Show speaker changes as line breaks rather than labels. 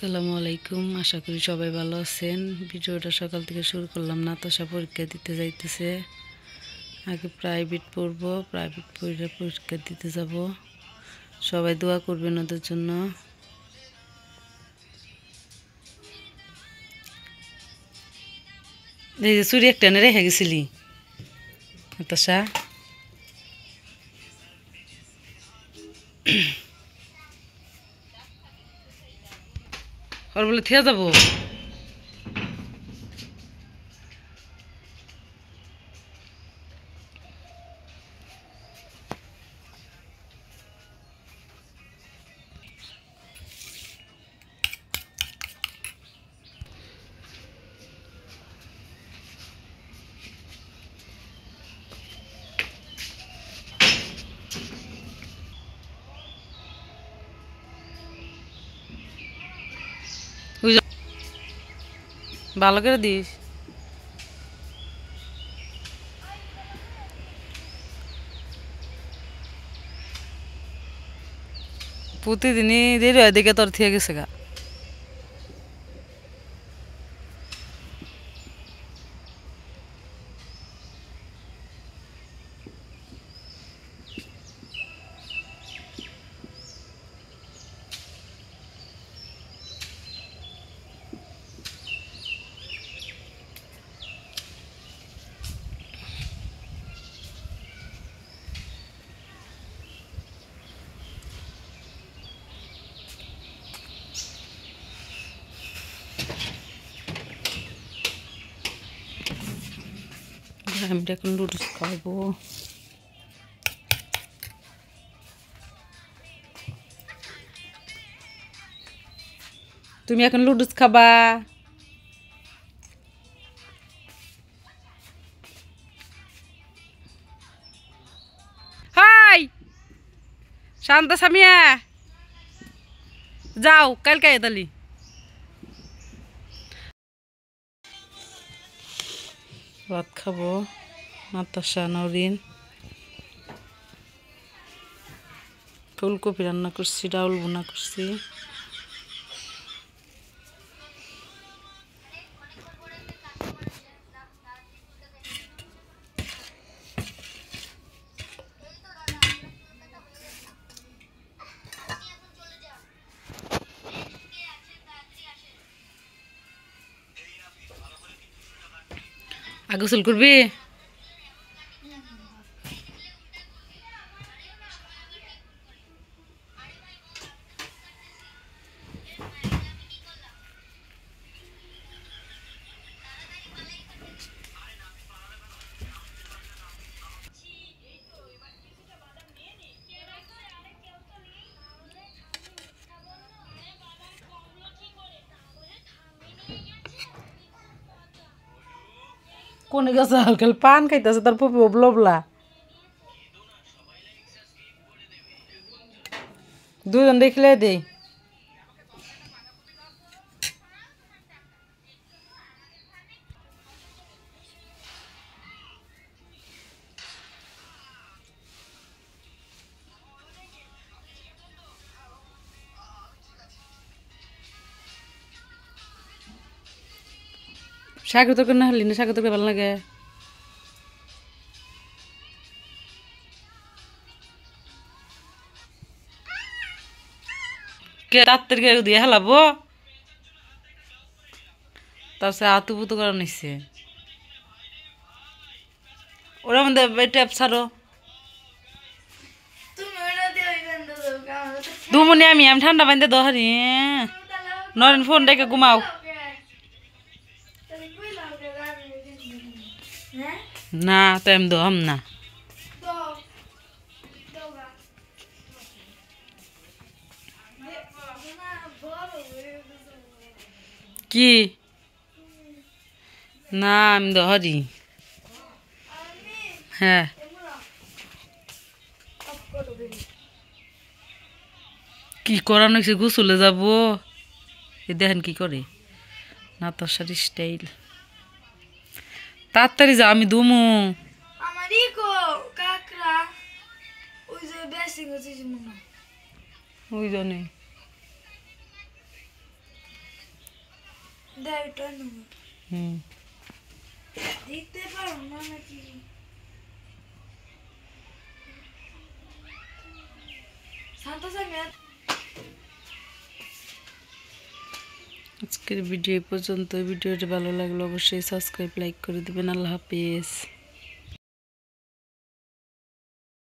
আসসালামু আলাইকুম। আশা করি সবাই ভালো আছেন। ভিডিওটা সকাল থেকে শুরু করলাম। নাতাশা পরীক্ষা দিতে যাইতেছে। আগে প্রাইভেট পড়বো, প্রাইভেট পড়ে পরীক্ষা দিতে যাব। সবাই দোয়া করবেন ওদের জন্য। এই যে চুরি একটা এনে রেখে গেছিলি নাতাশা। ওর বলে থিয়া যাবো। ভালো করে দিস। প্রতিদিনই দেরি হয় দেখে তোর থিয়ে গেছে গা। আমি এখন নুডলস খাবো। তুমি এখন নুডলস খাবা? হাই শান্তা সামিয়া, যাও কালকে তালি। ভাত খাবো। নাতাশা নরিন ফুলকপি রান্না করছি, ডাউল বোনা করছি। আগে গোসল করবি? কোন গেছে হালকাল পান খাইতেছে, তার পপি ওবলা দুজন দেখলে দেই। শাকের তরকারি না হলি না, শাকের তরকারি ভালো লাগে। কে রাত্রের কে দিয়ে হেলাবো, তারপরে আতু পুতু করে নিচ্ছে। ওরা মধ্যে ট্যাপ ছাড়ো দুমনি, আমি ঠান্ডা বান্ধে দহারি নরেন ফোন ডেকে ঘুমাও। না তো আমি দোহাম না। কি না আমি দহরি। হ্যাঁ কি করানো হয়েছে, গোসলে যাবো। এ দেখেন কি করে নাতাশার স্টাইল। তাড়াতাড়ি যা, আমি দুমু। ওই জন্যে হুম আজকের ভিডিও এই পর্যন্ত। ভিডিওটি ভালো লাগলে অবশ্যই সাবস্ক্রাইব লাইক করে দেবেন। আল্লাহ হাফেজ।